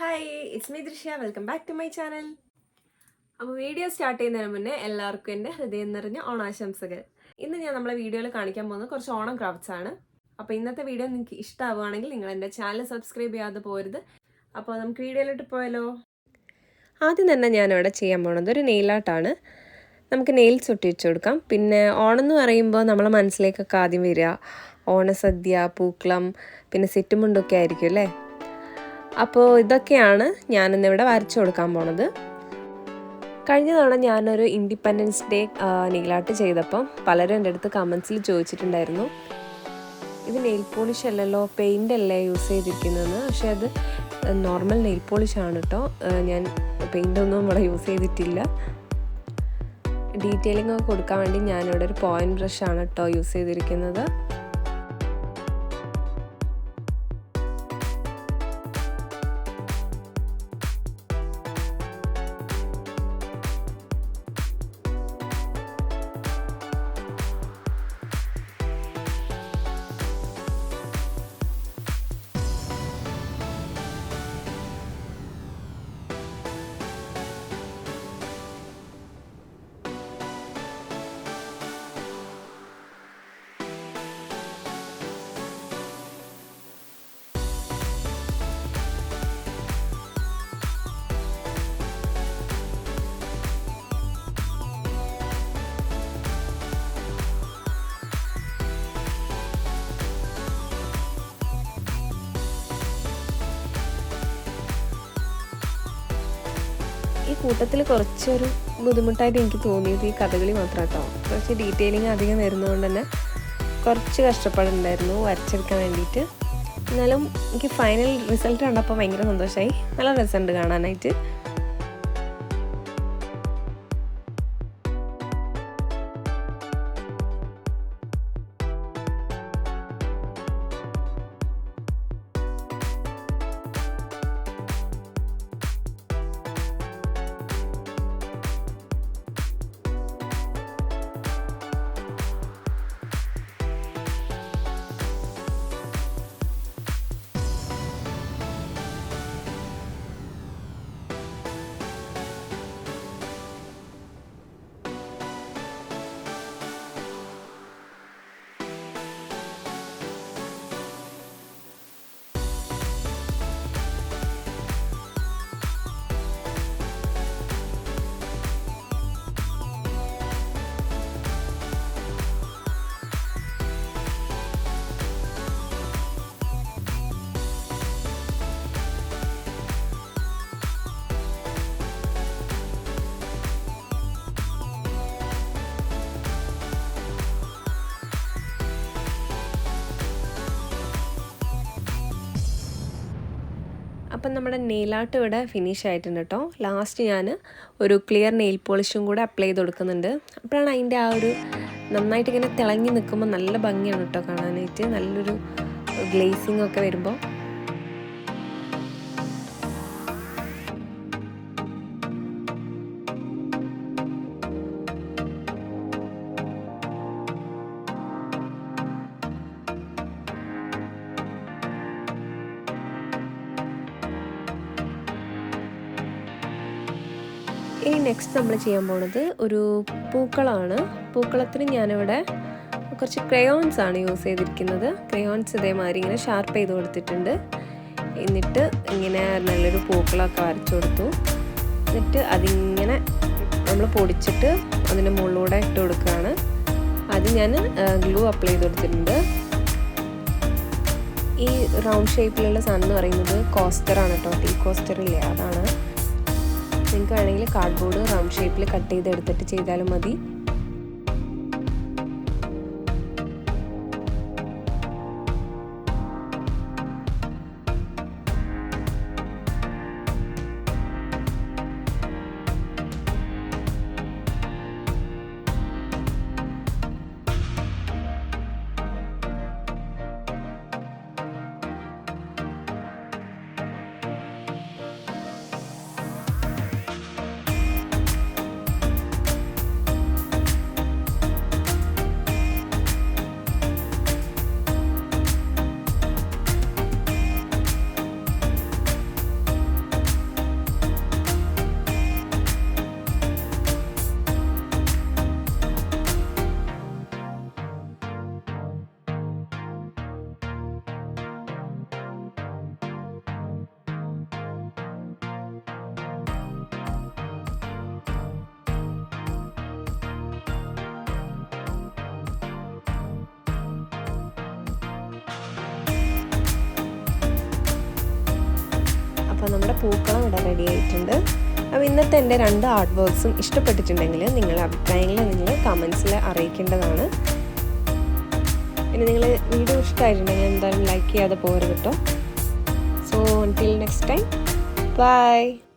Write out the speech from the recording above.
Hi, it's me Drishya. Welcome back to my channel. അപ്പോൾ video start ചെയ്യുന്നതിന് മുന്നേ എല്ലാവർക്കും എൻ്റെ ഹൃദയം നിറഞ്ഞ ഓണാശംസകൾ. ഇന്ന് ഞാൻ നമ്മളെ വീഡിയോയിൽ കാണിക്കാൻ പോകുന്നത് കുറച്ച് ഓണം ക്രാഫ്റ്റ്സ് ആണ്. അപ്പോൾ ഇന്നത്തെ വീഡിയോ നിങ്ങൾക്ക് ഇഷ്ടമാവുകയാണെങ്കിൽ നിങ്ങൾ എൻ്റെ ചാനൽ സബ്സ്ക്രൈബ് ചെയ്യാതെ പോരുത്. അപ്പോൾ നമുക്ക് വീഡിയോയിലോട്ട് പോയാലോ. ആദ്യം തന്നെ ഞാനിവിടെ ചെയ്യാൻ പോകുന്നത് ഒരു നെയിൽ ആർട്ടാണ്. നമുക്ക് നെയിൽസ് ഒട്ടിച്ച് കൊടുക്കാം. പിന്നെ ഓണം എന്ന് പറയുമ്പോൾ നമ്മളെ മനസ്സിലേക്കൊക്കെ ആദ്യം വരിക ഓണസദ്യ, പൂക്കളം, പിന്നെ സെറ്റുമുണ്ടൊക്കെ ആയിരിക്കും അല്ലേ. അപ്പോൾ ഇതൊക്കെയാണ് ഞാനിന്നിവിടെ വരച്ചു കൊടുക്കാൻ പോണത്. കഴിഞ്ഞ തവണ ഞാനൊരു ഇൻഡിപെൻഡൻസ് ഡേ നെയിൽ ആർട്ട് ചെയ്തപ്പം പലരും എൻ്റെ അടുത്ത് കമൻസിൽ ചോദിച്ചിട്ടുണ്ടായിരുന്നു, ഇത് നെയിൽ പോളിഷ് അല്ലല്ലോ, പെയിൻ്റ് അല്ലേ യൂസ് ചെയ്തിരിക്കുന്നതെന്ന്. പക്ഷേ അത് നോർമൽ നെയിൽ പോളിഷാണ് കേട്ടോ. ഞാൻ പെയിൻ്റൊന്നും ഇവിടെ യൂസ് ചെയ്തിട്ടില്ല. ഡീറ്റെയിലിംഗ് ഒക്കെ കൊടുക്കാൻ വേണ്ടി ഞാനിവിടെ ഒരു പോയിൻറ്റ് ബ്രഷാണ് കേട്ടോ യൂസ് ചെയ്തിരിക്കുന്നത്. ഈ കൂട്ടത്തിൽ കുറച്ചൊരു ബുദ്ധിമുട്ടായിട്ട് എനിക്ക് തോന്നിയത് ഈ കഥകളി മാത്രം കേട്ടോ. കുറച്ച് ഡീറ്റെയിലിങ് അധികം വരുന്നതുകൊണ്ട് തന്നെ കുറച്ച് കഷ്ടപ്പാടുണ്ടായിരുന്നു വരച്ചെടുക്കാൻ വേണ്ടിയിട്ട്. എന്നാലും എനിക്ക് ഫൈനൽ റിസൾട്ട് കണ്ടപ്പോൾ ഭയങ്കര സന്തോഷമായി. നല്ല രസമുണ്ട് കാണാനായിട്ട്. അപ്പം നമ്മുടെ നെയിൽ ആർട്ട് ഇവിടെ ഫിനിഷ് ആയിട്ടുണ്ട് കേട്ടോ. ലാസ്റ്റ് ഞാൻ ഒരു ക്ലിയർ നെയിൽ പോളിഷും കൂടെ അപ്ലൈ ചെയ്ത് കൊടുക്കുന്നുണ്ട്. അപ്പോഴാണ് അതിൻ്റെ ആ ഒരു നന്നായിട്ട് ഇങ്ങനെ തിളങ്ങി നിൽക്കുമ്പോൾ നല്ല ഭംഗിയാണ് കേട്ടോ കാണാനായിട്ട്. നല്ലൊരു ഗ്ലേസിങ് ഒക്കെ വരുമ്പോൾ. ഇനി നെക്സ്റ്റ് നമ്മൾ ചെയ്യാൻ പോണത് ഒരു പൂക്കളമാണ്. പൂക്കളത്തിന് ഞാനിവിടെ കുറച്ച് ക്രയോൺസ് ആണ് യൂസ് ചെയ്തിരിക്കുന്നത്. ക്രയോൺസ് ഇതേമാതിരി ഇങ്ങനെ ഷാർപ്പ് ചെയ്ത് കൊടുത്തിട്ടുണ്ട്. എന്നിട്ട് ഇങ്ങനെ നല്ലൊരു പൂക്കളൊക്കെ വരച്ചു കൊടുത്തു. എന്നിട്ട് അതിങ്ങനെ നമ്മൾ പൊടിച്ചിട്ട് അതിൻ്റെ മുകളിലൂടെ ഇട്ട് കൊടുക്കുകയാണ്. അത് ഞാൻ ഗ്ലൂ അപ്ലൈ ചെയ്ത് കൊടുത്തിട്ടുണ്ട്. ഈ റൗണ്ട് ഷേപ്പിലുള്ള സാധനം എന്ന് പറയുന്നത് കോസ്റ്ററാണ് കേട്ടോ. ടീ കോസ്റ്റർ ഇല്ലേ, അതാണ്. നിങ്ങൾക്ക് വേണമെങ്കിൽ കാർഡ്ബോർഡ് റൗണ്ട് ഷേപ്പിൽ കട്ട് ചെയ്തെടുത്തിട്ട് ചെയ്താലും മതി. നമ്മുടെ പൂക്കളം ഇവിടെ റെഡി ആയിട്ടുണ്ട്. അപ്പോൾ ഇന്നത്തെ എൻ്റെ 2 ആർട്ട് വർക്ക്സും ഇഷ്ടപ്പെട്ടിട്ടുണ്ടെങ്കിൽ നിങ്ങളുടെ അഭിപ്രായങ്ങൾ നിങ്ങൾ കമൻസിൽ അറിയിക്കേണ്ടതാണ്. പിന്നെ നിങ്ങൾ വീഡിയോ ഇഷ്ടമായിട്ടുണ്ടെങ്കിൽ എന്തായാലും ലൈക്ക് ചെയ്യാതെ പോകരുത് കേട്ടോ. So until next time, bye.